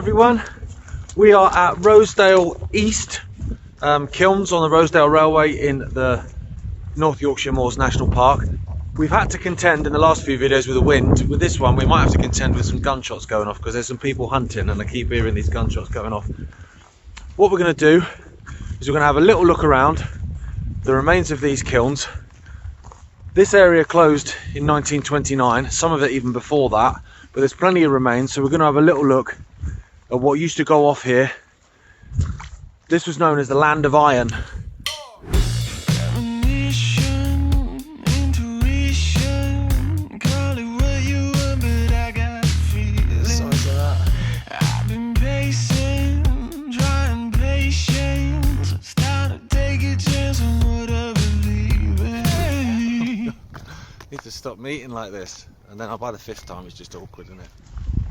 everyone, we are at Rosedale East Kilns on the Rosedale Railway in the North Yorkshire Moors National Park. We've had to contend in the last few videos with the wind. With this one we might have to contend with some gunshots going off because there's some people hunting and I keep hearing these gunshots going off. What we're going to do is we're going to have a little look around the remains of these kilns. This area closed in 1929, some of it even before that, but there's plenty of remains, so we're going to have a little look at what used to go off here. This was known as the Land of Iron. Need to stop meeting like this, and then by the fifth time it's just awkward, isn't it?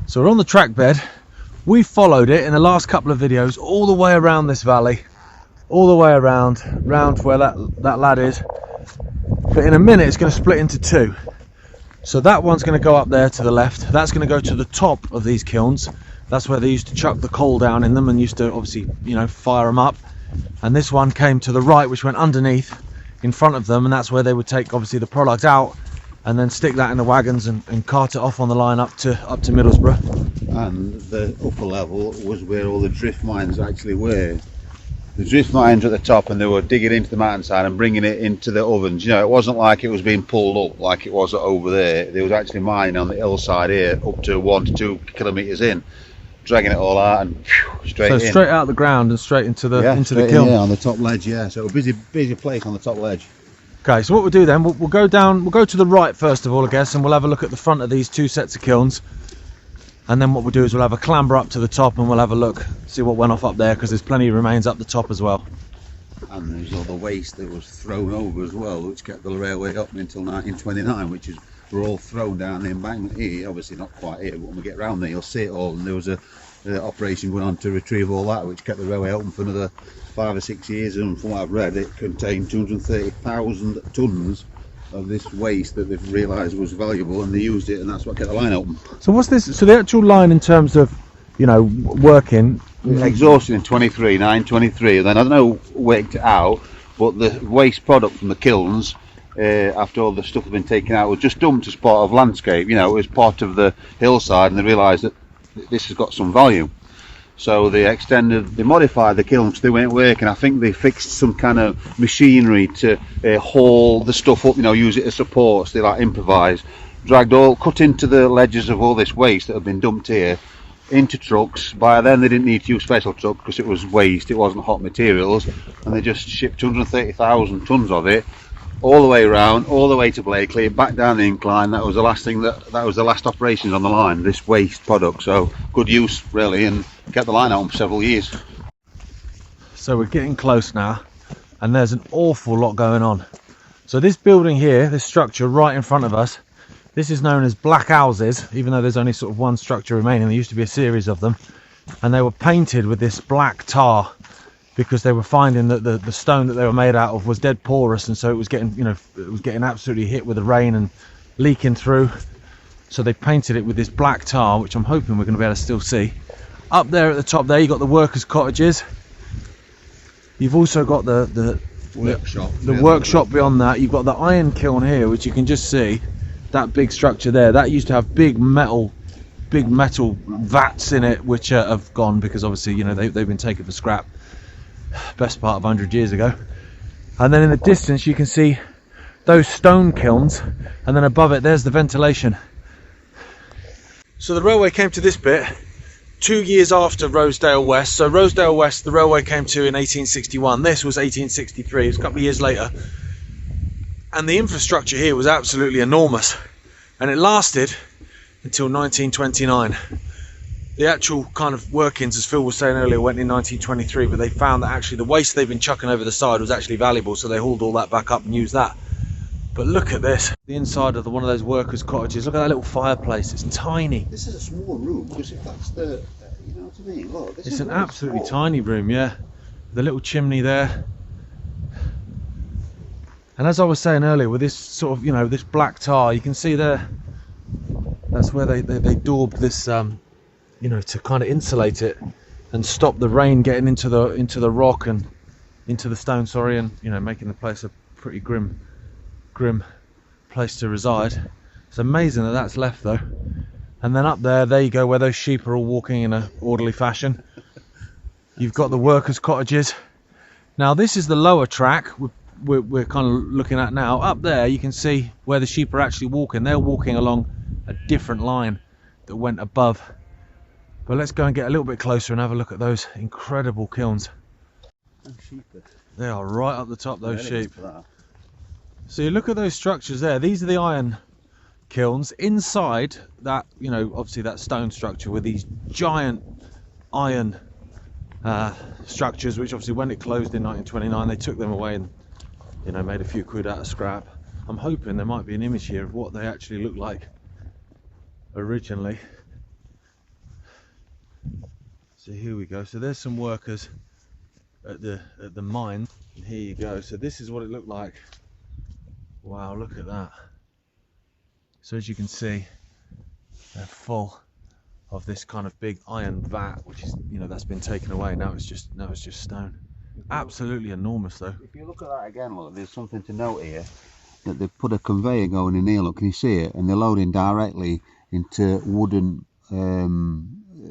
So we're on the track bed. We followed it in the last couple of videos all the way around this valley, all the way around where that lad is. But in a minute it's going to split into two. So that one's going to go up there to the left. That's going to go to the top of these kilns. That's where they used to chuck the coal down in them and used to obviously, you know, fire them up. And this one came to the right, which went underneath in front of them, and that's where they would take obviously the product out and then stick that in the wagons and cart it off on the line up to Middlesbrough. And the upper level was where all the drift mines actually were. The drift mines were at the top, and they were digging into the mountainside and bringing it into the ovens. You know, it wasn't like it was being pulled up like it was over there. There was actually mining on the hillside here up to 1 to 2 kilometres in, dragging it all out and straight in. So straight out the ground and straight into the kiln. Yeah, on the top ledge. Yeah, so a busy place on the top ledge. Okay, so what we'll do then, we'll go down, we'll go to the right first of all, I guess, and we'll have a look at the front of these two sets of kilns. And then what we'll do is we'll have a clamber up to the top and we'll have a look, see what went off up there, because there's plenty of remains up the top as well. And there's all the waste that was thrown over as well, which kept the railway up until 1929, which were all thrown down the embankment here. Obviously not quite here, but when we get round there you'll see it all. And there was a operation going on to retrieve all that, which kept the railway open for another 5 or 6 years, and from what I've read it contained 230,000 tonnes of this waste that they've realised was valuable, and they used it, and that's what kept the line open. So what's this, so the actual line in terms of, you know, working? Exhausted in 923, and then I don't know worked it out, but the waste product from the kilns, after all the stuff had been taken out, was just dumped as part of landscape. You know, it was part of the hillside, and they realised that this has got some value. So they modified the kilns, they weren't working. I think they fixed some kind of machinery to haul the stuff up, you know, use it as supports. They like improvised, cut into the ledges of all this waste that had been dumped here into trucks. By then they didn't need to use special trucks because it was waste, it wasn't hot materials, and they just shipped 230,000 tonnes of it all the way around, all the way to Blakely, back down the incline. That was the last thing, that was the last operations on the line, this waste product. So good use really, and kept the line out for several years. So we're getting close now, and there's an awful lot going on. So this building here, this structure right in front of us, this is known as black houses, even though there's only sort of one structure remaining. There used to be a series of them, and they were painted with this black tar because they were finding that the stone that they were made out of was dead porous, and so it was getting, you know, it was getting absolutely hit with the rain and leaking through. So they painted it with this black tar, which I'm hoping we're going to be able to still see. Up there at the top there, you've got the workers' cottages. You've also got the workshop beyond that. You've got the iron kiln here, which you can just see, that big structure there. That used to have big metal vats in it, which have gone because obviously, you know, they've been taken for scrap. Best part of 100 years ago. And then in the distance you can see those stone kilns, and then above it there's the ventilation. So the railway came to this bit 2 years after Rosedale West. So Rosedale West, the railway came to in 1861. This was 1863, it was a couple of years later. And the infrastructure here was absolutely enormous, and it lasted until 1929. The actual kind of workings, as Phil was saying earlier, went in 1923, but they found that actually the waste they've been chucking over the side was actually valuable, so they hauled all that back up and used that. But look at this, the inside of one of those workers' cottages. Look at that little fireplace, it's tiny. This is a small room, because if that's the, you know what I mean? Look, it's an absolutely tiny room, yeah. The little chimney there. And as I was saying earlier, with this sort of, you know, this black tar, you can see there, that's where they daubed this you know, to kind of insulate it and stop the rain getting into the rock and into the stone, sorry, and you know, making the place a pretty grim place to reside. It's amazing that that's left though. And then up there you go, where those sheep are all walking in a orderly fashion. You've got the workers' cottages. Now this is the lower track we're kind of looking at now. Up there you can see where the sheep are actually walking. They're walking along a different line that went above. But let's go and get a little bit closer and have a look at those incredible kilns. They are right up the top, those sheep. So you look at those structures there. These are the iron kilns. Inside that, you know, obviously that stone structure with these giant iron structures, which obviously when it closed in 1929 they took them away and, you know, made a few quid out of scrap. I'm hoping there might be an image here of what they actually looked like originally. So here we go. So there's some workers at the mine, and here you go. So this is what it looked like. Wow, look at that. So as you can see, they're full of this kind of big iron vat, which is, you know, that's been taken away. Now it's just stone. Absolutely enormous though. If you look at that again, look, there's something to note here, that they've put a conveyor going in here, look, can you see it? And they're loading directly into wooden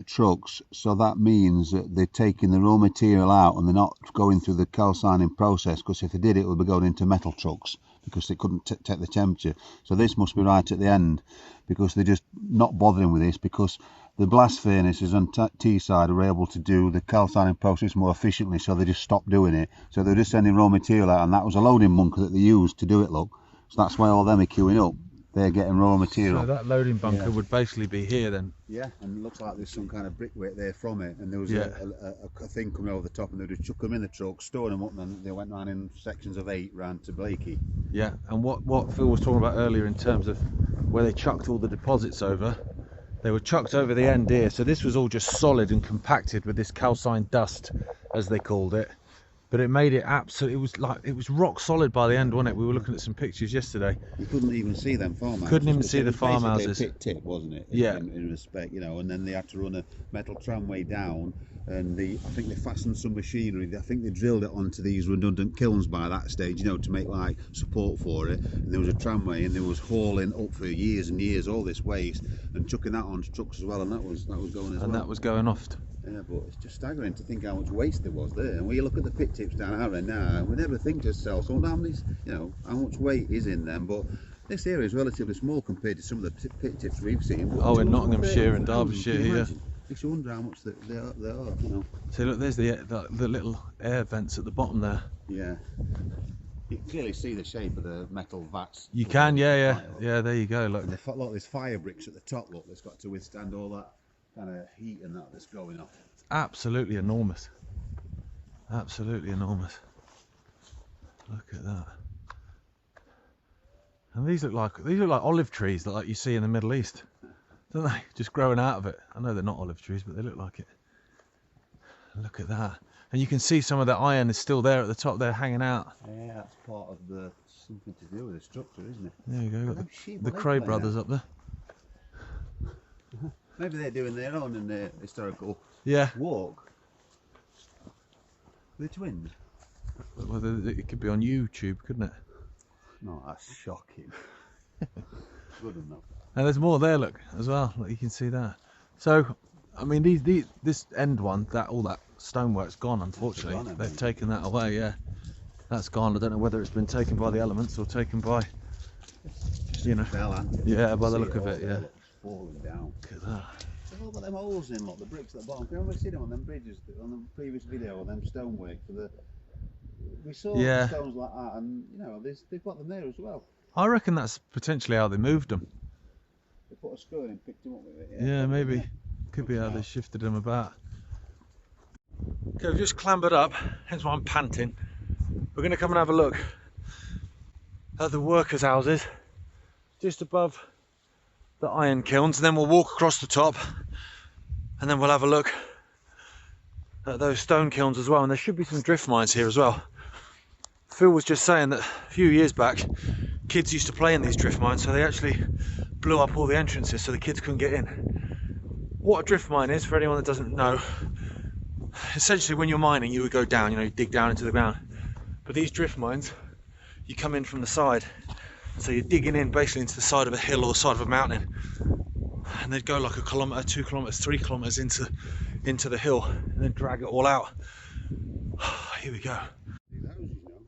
trucks, so that means that they're taking the raw material out and they're not going through the calcining process, because if they did, it would be going into metal trucks because they couldn't take the temperature. So this must be right at the end, because they're just not bothering with this, because the blast furnaces on Teesside are able to do the calcining process more efficiently, so they just stopped doing it. So they're just sending raw material out, and that was a loading bunker that they used to do it, look. So that's why all them are queuing up. They're getting raw material. So that loading bunker would basically be here then? Yeah, and it looks like there's some kind of brickwork there from it, and there was a thing coming over the top, and they just chuck them in the truck, store them up, and then they went round in sections of 8 round to Blakey. Yeah, and what Phil was talking about earlier in terms of where they chucked all the deposits over, they were chucked over the end here, so this was all just solid and compacted with this calcined dust, as they called it. But it made it absolutely, it was rock solid by the end, wasn't it? We were looking at some pictures yesterday. You couldn't even see them farmhouses. Couldn't even see the farmhouses. A pit tip, wasn't it? Yeah. In respect, you know, and then they had to run a metal tramway down, and I think they fastened some machinery. I think they drilled it onto these redundant kilns by that stage, you know, to make like support for it. And there was a tramway, and there was hauling up for years and years all this waste and chucking that onto trucks as well, and that was going as well. And that was going off. Yeah, but it's just staggering to think how much waste there was there. And when you look at the pit tips down our end now, we never think to ourselves, well, how many, you know, how much weight is in them. But this area is relatively small compared to some of the pit tips we've seen. But oh, in Nottinghamshire and Derbyshire, yeah. Makes you wonder how much they are, you know. So look, there's the little air vents at the bottom there. Yeah. You can clearly see the shape of the metal vats. You can, yeah. Yeah, there you go, look. And look, there's fire bricks at the top, look, that's got to withstand all that kind of heat and that's going off. Absolutely enormous. Absolutely enormous. Look at that. And these look like olive trees that like you see in the Middle East, don't they? Just growing out of it. I know they're not olive trees, but they look like it. Look at that. And you can see some of the iron is still there at the top there, hanging out. Yeah, that's part of something to do with the structure, isn't it? There you go. Got the Cray brothers up there. Maybe they're doing their own in their historical walk. The twins. Well, it could be on YouTube, couldn't it? No, that's shocking. Good enough. And there's more there, look, as well. Look, you can see that. So, I mean, this end one, all that stonework's gone. Unfortunately, they've taken that away. Yeah, that's gone. I don't know whether it's been taken by the elements or taken by, you know, by the look of it. Yeah. Falling down. Look at that. Look at them holes in, look, the bricks at the bottom. Can you remember seeing them on them bridges on the previous video on them stonework we saw stones like that, and you know they've got them there as well. I reckon that's potentially how they moved them. They put a screw in and picked them up with it. Yeah, maybe. Yeah. Could be how they shifted them about. Okay, we've just clambered up, hence why I'm panting. We're going to come and have a look at the workers' houses just above the iron kilns, and then we'll walk across the top, and then we'll have a look at those stone kilns as well. And there should be some drift mines here as well. Phil was just saying that a few years back kids used to play in these drift mines, so they actually blew up all the entrances so the kids couldn't get in. what a drift mine is, for anyone that doesn't know, essentially when you're mining you would go down, you dig down into the ground. But these drift mines, you come in from the side. So you're digging in basically into the side of a hill or the side of a mountain. And they'd go like 1 kilometre, 2 kilometres, 3 kilometres into the hill and then drag it all out. Here we go.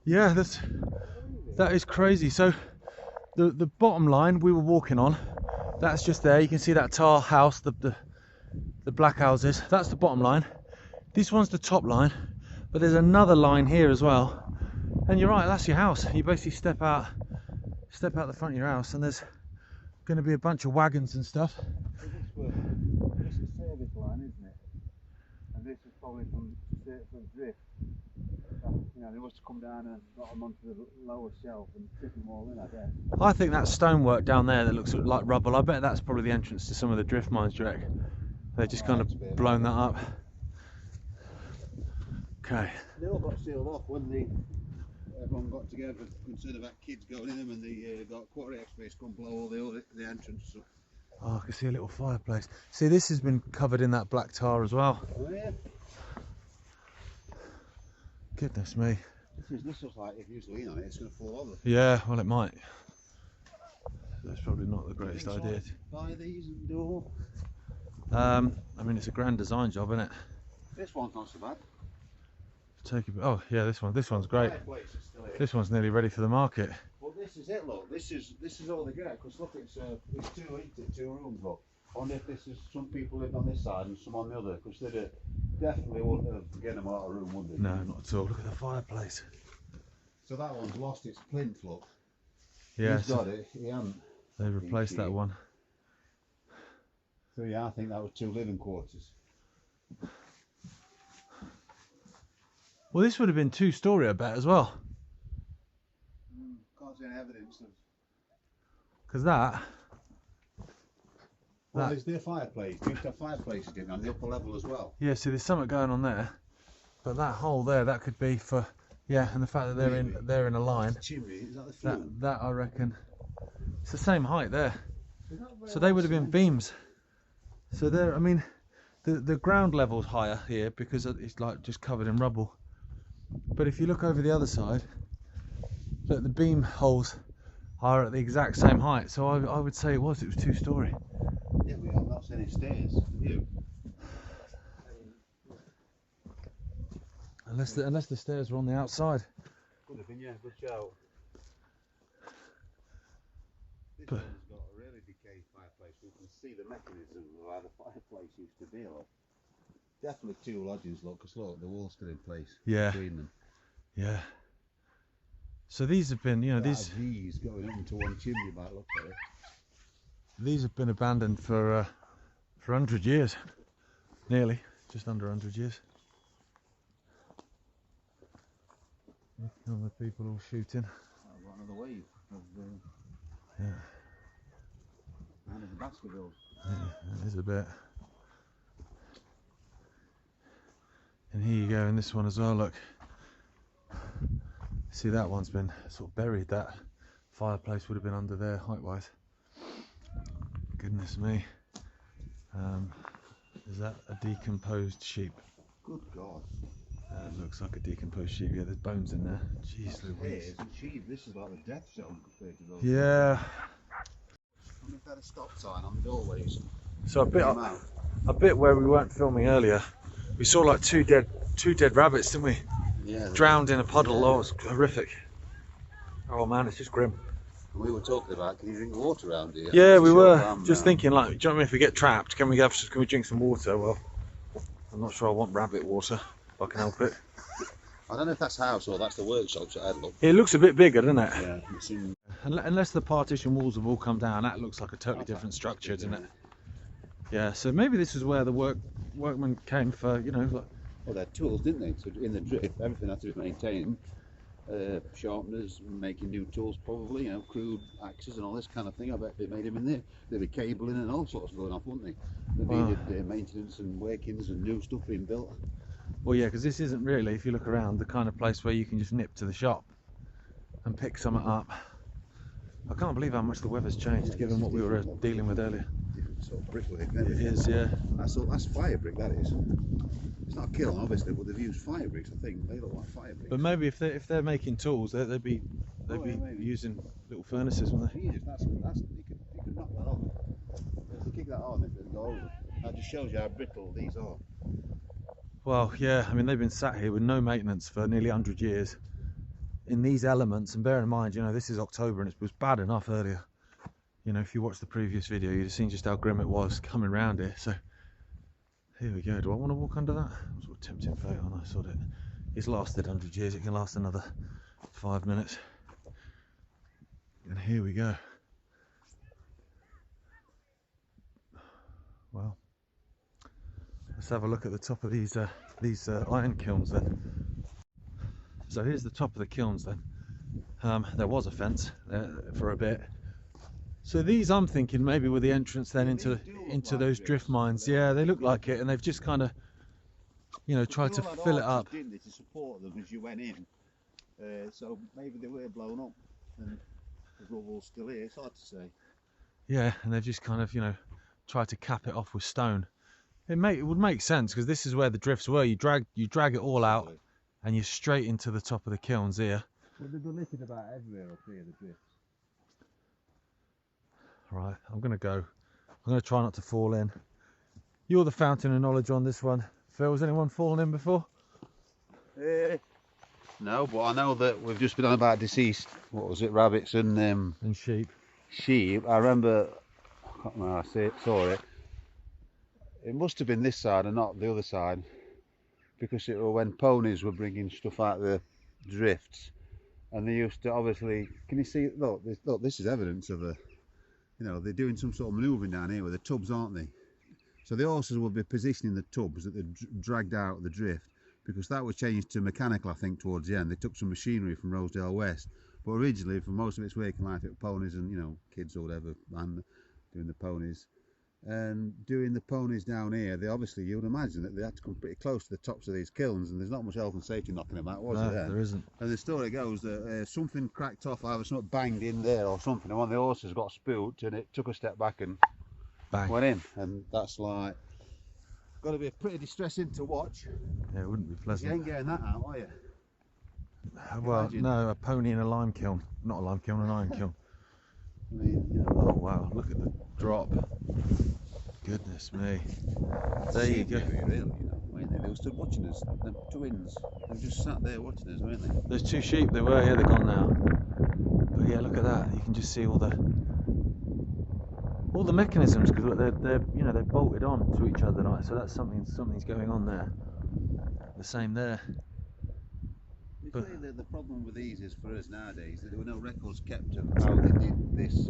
Yeah, that is crazy. So the bottom line we were walking on, that's just there. You can see that tar house, the black houses. That's the bottom line. This one's the top line, but there's another line here as well. And you're right, that's your house. You basically step out the front of your house, and there's going to be a bunch of wagons and stuff. This is service line, isn't it? And this is probably from drift. They must have come down and got them onto the lower shelf and tip them all in, I guess. I think that stonework down there that looks like rubble, I bet that's probably the entrance to some of the drift mines, do you reckon? They've just kind of blown that up. Okay. They all got sealed off when everyone got together, concerned about kids going in them, and they got quarry experts come blow all the entrance up. Oh, I can see a little fireplace. See, this has been covered in that black tar as well. Oh yeah. Goodness me. This looks like if you lean on it, it's going to fall over. Yeah, well, it might. That's probably not the greatest idea. Buy these and do all. I mean, it's a grand design job, isn't it? This one's not so bad. Oh yeah, this one's great. This one's nearly ready for the market. Well, this is it. Look, this is all they get. Because look, it's 2 rooms. Look, and if this is, some people live on this side and some on the other, because they definitely wouldn't have get them out of room, would they? No, not at all. Look at the fireplace. So that one's lost its plinth. Look. Yeah. He's got it. He hasn't. They replaced that one. So yeah, I think that was 2 living quarters. Well, this would have been 2-storey, I bet, as well. Can't see any evidence of. Because that. Well, there's their fireplace. They used to have fireplaces in on the upper level as well. Yeah, see, there's something going on there. But that hole there, that could be for. Yeah, and the fact that they're in a line. Chimney, is that the flue? That I reckon. It's the same height there. So they would have been beams. So there, I mean, the ground level's higher here because it's like just covered in rubble. But if you look over the other side, look, the beam holes are at the exact same height. So I would say it was 2-storey. Yeah, we have not seen any stairs. Have you? Unless the stairs were on the outside. Could have been, yeah, good shout. This But, one's got a really decayed fireplace. You can see the mechanism of how the fireplace used to be. Look. Definitely 2 lodgings, look, because look, the wall's still in place between them. Yeah. So these have been, these going up into one chimney by the look at it. These have been abandoned for 100 years, nearly, just under 100 years. Look at all the people all shooting. I've got another wave of Yeah. and of the Baskervilles. Yeah, it is a bit. And here you go in this one as well, look. See, that one's been sort of buried. That fireplace would have been under there height-wise. Goodness me. Is that a decomposed sheep? Good God. That looks like a decomposed sheep. Yeah, there's bones in there. Jeez Louise. This is like the death zone compared to those. Yeah. I wonder if they had a stop sign on the doorways. So a bit where we weren't filming earlier, we saw like two dead rabbits, didn't we? Yeah. Drowned in a puddle. Oh, it was horrific. Oh man, it's just grim. We were talking about, can you drink water around here? Yeah, we were just thinking, like, do you know what I mean? If we get trapped, can we drink some water? Well, I'm not sure I want rabbit water, if I can help it. I don't know if that's house or that's the workshop. So I'd look. It looks a bit bigger, doesn't it? Yeah. It's in... Unless the partition walls have all come down, that looks like a totally different structure, doesn't it? Yeah. So maybe this is where the workmen came for, like. Well, they had tools, didn't they? So in the drift, everything had to be maintained. Sharpeners, making new tools, probably, crude axes and all this kind of thing. I bet they made them in there. There'd be cabling and all sorts going off, wouldn't they? There'd be maintenance and workings and new stuff being built. Well, yeah, because this isn't really, if you look around, the kind of place where you can just nip to the shop and pick something up. I can't believe how much the weather's changed, given what we were dealing with earlier. sort of brickwork. And It everything. is, yeah. That's fire brick. That is. It's not a kiln, obviously, but they've used fire bricks. I think they look like fire bricks. But maybe if they're making tools, they'd be Maybe. using little furnaces, wouldn't they? Jesus, that's you could knock that off. If you kick that on, it'll go over. That just shows you how brittle these are. Well, yeah. I mean, they've been sat here with no maintenance for nearly 100 years in these elements. And bear in mind, you know, this is October and it was bad enough earlier. You know, if you watched the previous video, you'd have seen just how grim it was coming round here. So here we go. Do I want to walk under that? It was a tempting fate, and I saw it. It's lasted 100 years. It can last another 5 minutes. And here we go. Well, let's have a look at the top of these iron kilns then. So here's the top of the kilns then. There was a fence for a bit. So these, I'm thinking, maybe were the entrance then into those drift mines. Yeah, they look like it, and they've just kind of, you know, tried to fill it up. Didn't they, to support them as you went in? So maybe they were blown up, and the rubble's still here. It's hard to say. Yeah, and they've just kind of, you know, tried to cap it off with stone. It would make sense, because this is where the drifts were. You drag it all out, and you're straight into the top of the kilns here. Well, they've been littered about everywhere up here, the drifts. Right, I'm going to go. I'm going to try not to fall in. You're the fountain of knowledge on this one. Phil, has anyone fallen in before? No, but I know that we've just been on about deceased, what was it, rabbits and sheep. Sheep. I remember, I can't remember how I saw it. It must have been this side and not the other side, because it was when ponies were bringing stuff out of the drifts, and they used to obviously, can you see, look, this is evidence of a, you know, they're doing some sort of manoeuvring down here with the tubs, aren't they? So the horses will be positioning the tubs that they dragged out of the drift, because that was changed to mechanical, I think, towards the end. They took some machinery from Rosedale West, but originally, for most of its working life, it was ponies and, you know, kids or whatever, and doing the ponies. And doing the ponies down here, they obviously, you would imagine that they had to come pretty close to the tops of these kilns, and there's not much health and safety knocking about, was No, there? there isn't. And the story goes that something cracked off, either something banged in there or something, and one of the horses got spooked, and it took a step back and Bang. went in. And that's like, got to be pretty distressing to watch. Yeah, it wouldn't be You pleasant. ain't getting that out, are you? Well, Imagine. no, a pony in a lime kiln. Not a lime kiln, an iron kiln. I mean, you know, Oh wow, look at the drop. Goodness me. There you go. Really, you know, weren't they? They were stood watching us, the twins. They were just sat there watching us, weren't they? There's 2 sheep, they were here, they're gone now. But yeah, look at that. You can just see all the mechanisms, because they're you know, they're bolted on to each other, like, so that's something's going on there. The same there. But Clearly, the problem with these is for us nowadays that there were no records kept of how they did this,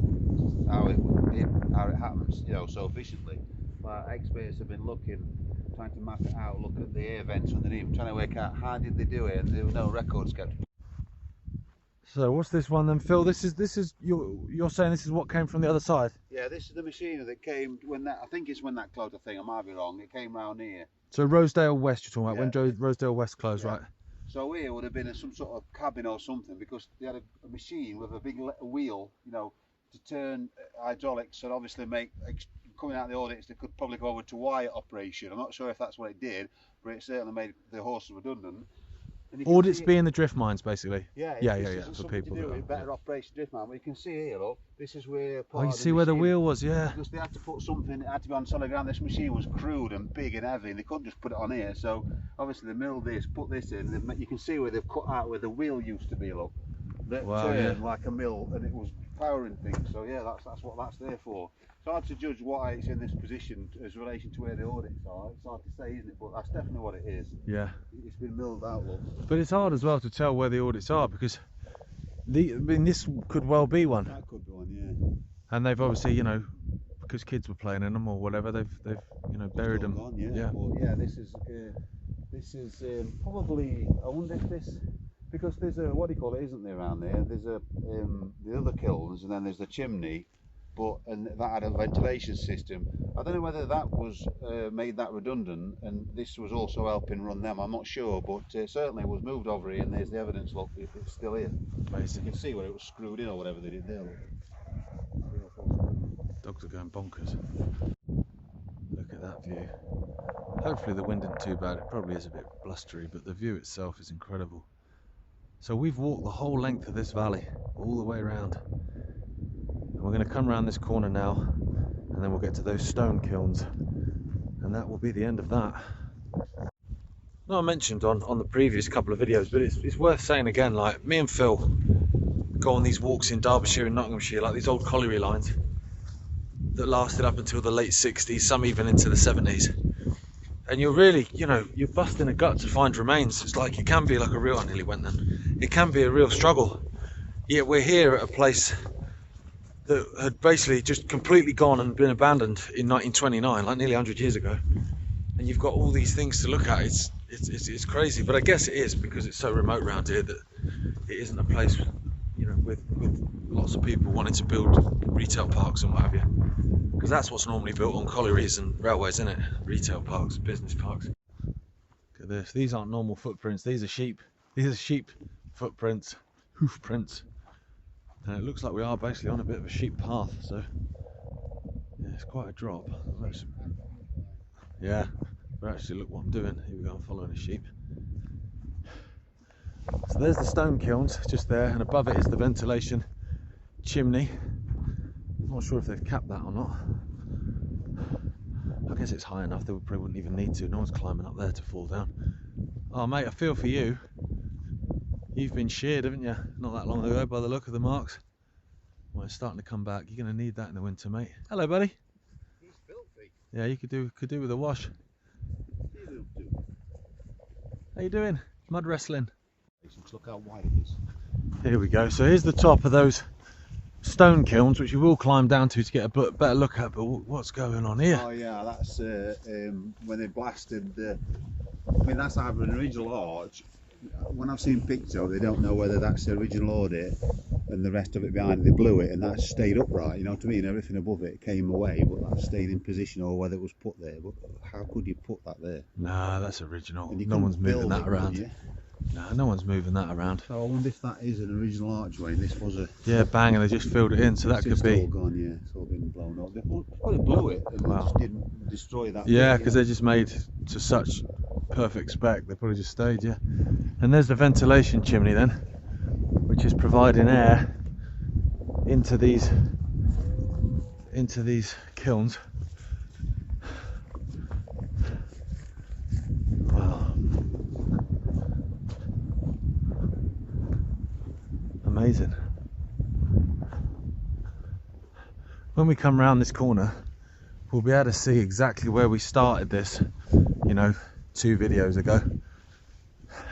how it happens, you know, so efficiently. Like, experts have been looking, trying to map it out, look at the air vents underneath, trying to work out how did they do it, and there were no records kept. so what's this one then, Phil? This is you're saying this is what came from the other side? Yeah, this is the machinery that came when that, I think it's when that closed, I think, I might be wrong, it came round here. So Rosedale West you're talking about, Yeah. when Rosedale West closed, Yeah. right? So here would have been some sort of cabin or something, because they had a machine with a big wheel, you know, to turn hydraulics and obviously make, coming out of the audits, they could probably go over to wire operation. I'm not sure if that's what it did, but it certainly made the horses redundant. And you can Audits see it- being the drift mines, basically. Yeah, yeah, this yeah, is for something people to do that with better operation drift man. But you can see here, look, this is where Oh, part you of the see where the machine- wheel was, yeah. Because they had to put something, it had to be on solid ground. This machine was crude and big and heavy, and they couldn't just put it on here. So obviously they milled this, put this in. You can see where they've cut out where the wheel used to be, look. That Wow, turned yeah. like a mill, and it was powering things. So yeah, that's what that's there for. It's hard to judge why it's in this position as relation to where the audits are. It's hard to say, isn't it? But that's definitely what it is. Yeah. It's been milled out, look. But it's hard as well to tell where the audits are, because I mean, this could well be one. That could be one, yeah. And they've obviously, you know, because kids were playing in them or whatever, they've you know, buried them. Gone, yeah. Yeah. But yeah, this is probably, I wonder if this, because there's a, what do you call it, isn't there, around there? There's a the other kilns, and then there's the chimney, and that had a ventilation system. I don't know whether that was made that redundant, and this was also helping run them. I'm not sure, but certainly it was moved over here, and there's the evidence. Look, it's still here. Amazing. You can see where it was screwed in or whatever they did there. Look. Dogs are going bonkers. at that view. Hopefully the wind isn't too bad. It probably is a bit blustery, but the view itself is incredible. So we've walked the whole length of this valley, all the way around. And we're going to come around this corner now, and then we'll get to those stone kilns, and that will be the end of that. Now, I mentioned on the previous couple of videos, but it's worth saying again, like me and Phil go on these walks in Derbyshire and Nottinghamshire, like these old colliery lines that lasted up until the late 60s, some even into the 70s. And you're really, you know, you're busting a gut to find remains. It's like, it can be like a real, I nearly went then, it can be a real struggle. Yet we're here at a place that had basically just completely gone and been abandoned in 1929, like nearly 100 years ago. And you've got all these things to look at. It's crazy, but I guess it is because it's so remote around here that it isn't a place, you know, with lots of people wanting to build retail parks and what have you. Because that's what's normally built on collieries and railways, isn't it? Retail parks, business parks. Look at this. These aren't normal footprints. These are sheep. These are sheep footprints, hoof prints. And it looks like we are basically on a bit of a sheep path. So yeah, it's quite a drop. Yeah, but actually look what I'm doing. Here we go. I'm following a sheep. So there's the stone kilns just there, and above it is the ventilation chimney. I'm not sure if they've capped that or not. I guess it's high enough, they probably wouldn't even need to. No one's climbing up there to fall down. Oh mate, I feel for you. You've been sheared, haven't you? Not that long ago by the look of the marks. Well, it's starting to come back. You're going to need that in the winter, mate. Hello, buddy. He's filthy. Yeah, you could do with a wash. How you doing? Mud wrestling. Look how wide it is. Here we go. So here's the top of those stone kilns, which you will climb down to get a better look at. But what's going on here? Oh yeah, that's when they blasted the. I mean, that's either an original arch. When I've seen pictures of it, they don't know whether that's the original audit and the rest of it behind it, they blew it and that stayed upright, you know what I mean? Everything above it came away, but that stayed in position, or whether it was put there. But how could you put that there? Nah, that's original. And No one's moving that around. Yeah? Nah, no one's moving that around. So I wonder if that is an original archway and this was a... Yeah, bang, and they just filled it in, so that could be... It's all gone, yeah, it's all been blown up. They probably blew it and Wow. they just didn't destroy that. Yeah, because they're just made to such perfect spec, they probably just stayed, yeah. And there's the ventilation chimney then, which is providing air into these kilns. Wow. Amazing. When we come round this corner, we'll be able to see exactly where we started this, you know, 2 videos ago.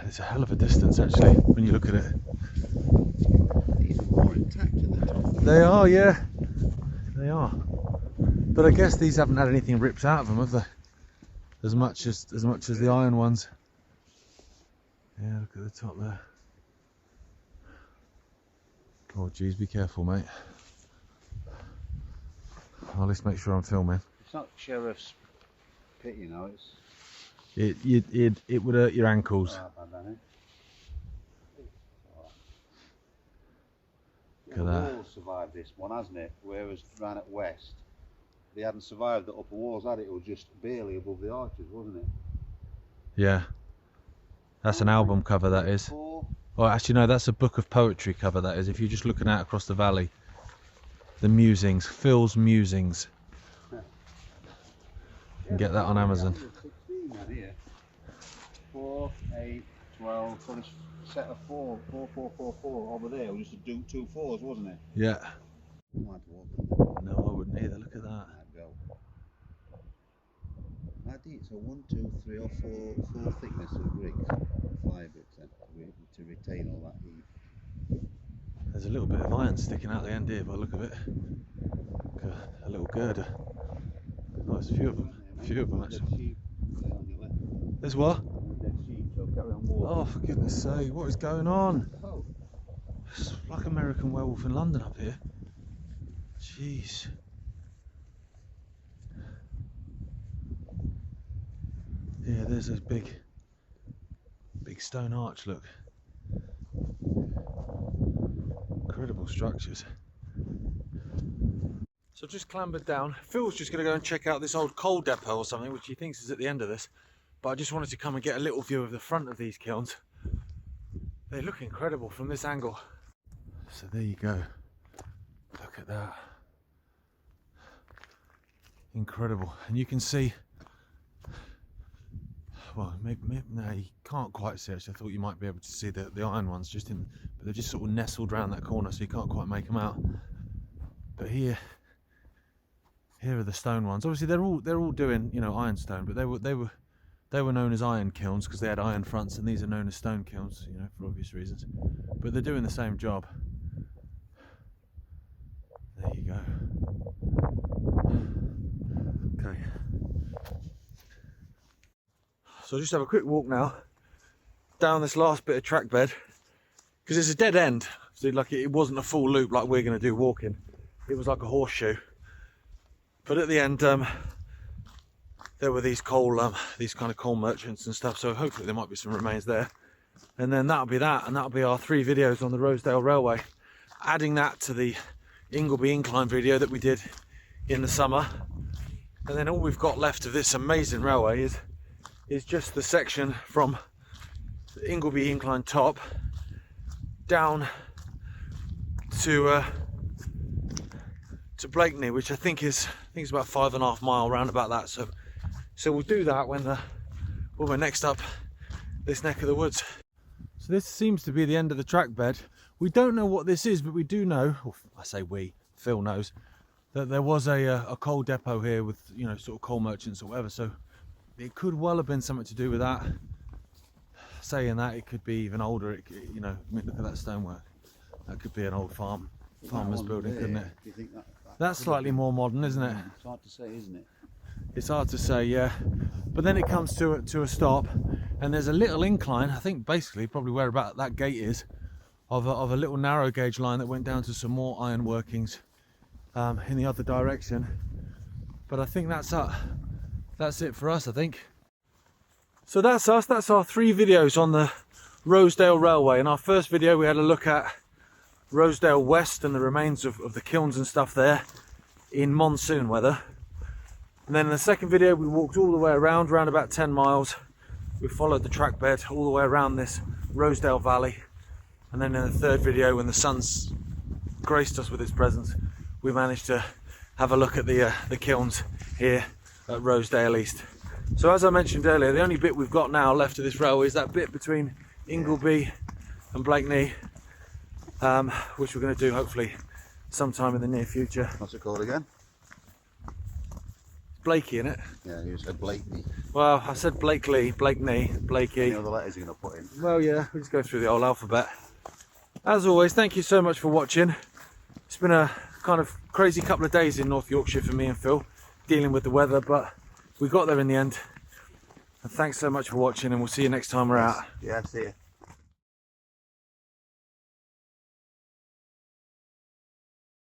It's a hell of a distance actually when you look at it. These are more intact at the top. They are, yeah, they are. But I guess these haven't had anything ripped out of them, have they? As much as the iron ones. Yeah, look at the top there. Oh geez, be careful, mate. I'll just make sure I'm filming. It's not Sheriff's Pit, you know. It's. It would hurt your ankles. Look at that. The walls survived this one, hasn't it? Whereas round at West, they hadn't survived the upper walls, had it? It was just barely above the arches, wasn't it? Yeah. That's an album cover, that is. Oh, actually no, that's a book of poetry cover, that is. If you're just looking out across the valley, the musings, Phil's musings. You can get that on Amazon. 4, 8, 12, so this set of 4, 4, 4, 4, 4 over there, we just do 2 4s, wasn't it? Yeah. Might walk. No, I wouldn't either, look at that. Might go. I think it's a 1, 2, 3 or 4 thickness of bricks, 5 bricks then, to retain all that heat. There's a little bit of iron sticking out the end here by the look of it. A little girder. Oh, there's a few of them. A few of them actually. There's what? Oh, for goodness sake, what is going on? It's like American Werewolf in London up here. Jeez. Yeah, there's those big stone arch, look. Incredible structures. So just clambered down. Phil's just going to go and check out this old coal depot or something, which he thinks is at the end of this. But I just wanted to come and get a little view of the front of these kilns. They look incredible from this angle. So there you go. Look at that. Incredible. And you can see, well, maybe no, you can't quite see it. I thought you might be able to see the iron ones just in, but they're just sort of nestled around that corner, so you can't quite make them out. But here are the stone ones. Obviously they're all doing, you know, ironstone, but they were known as iron kilns because they had iron fronts, and these are known as stone kilns, you know, for obvious reasons. But they're doing the same job. There you go. Okay. So I'll just have a quick walk now down this last bit of track bed, because it's a dead end. So like it wasn't a full loop like we're going to do walking. It was like a horseshoe. But at the end, there were these these kind of coal merchants and stuff. So hopefully there might be some remains there. And then that'll be that, and that'll be our 3 videos on the Rosedale Railway. Adding that to the Ingleby Incline video that we did in the summer. And then all we've got left of this amazing railway is just the section from the Ingleby Incline top down to Blakeney, which I think is about 5.5 mile round about that. So we'll do that when we're next up this neck of the woods. So this seems to be the end of the track bed. We don't know what this is, but we do know, or I say we, Phil knows, that there was a coal depot here with, you know, sort of coal merchants or whatever. So it could well have been something to do with that. Saying that, it could be even older. You know, I mean, look at that stonework. That could be an old farmer's building, couldn't it? Do you think That's slightly more modern, isn't it? It's hard to say, isn't it? It's hard to say, yeah. But then it comes to a stop, and there's a little incline. I think basically probably where about that gate is, of a little narrow gauge line that went down to some more iron workings in the other direction. But I think that's it for us, I think. So that's us. That's our 3 videos on the Rosedale Railway. In our first video we had a look at Rosedale West and the remains of the kilns and stuff there in monsoon weather. And then in the second video we walked all the way around about 10 miles. We followed the track bed all the way around this Rosedale Valley. And then in the third video, when the sun's graced us with its presence, we managed to have a look at the kilns here at Rosedale East. So as I mentioned earlier, the only bit we've got now left of this railway is that bit between Ingleby and Blakeney, which we're going to do hopefully sometime in the near future. What's it called again? Blakey, innit? Yeah, you said Blakeney. Well, I said Blakeney, Blakey. Any other letters you're going to put in? Well, yeah, we'll just go through the old alphabet. As always, thank you so much for watching. It's been a kind of crazy couple of days in North Yorkshire for me and Phil, dealing with the weather, but we got there in the end. And thanks so much for watching, and we'll see you next time we're out. Yeah, see you.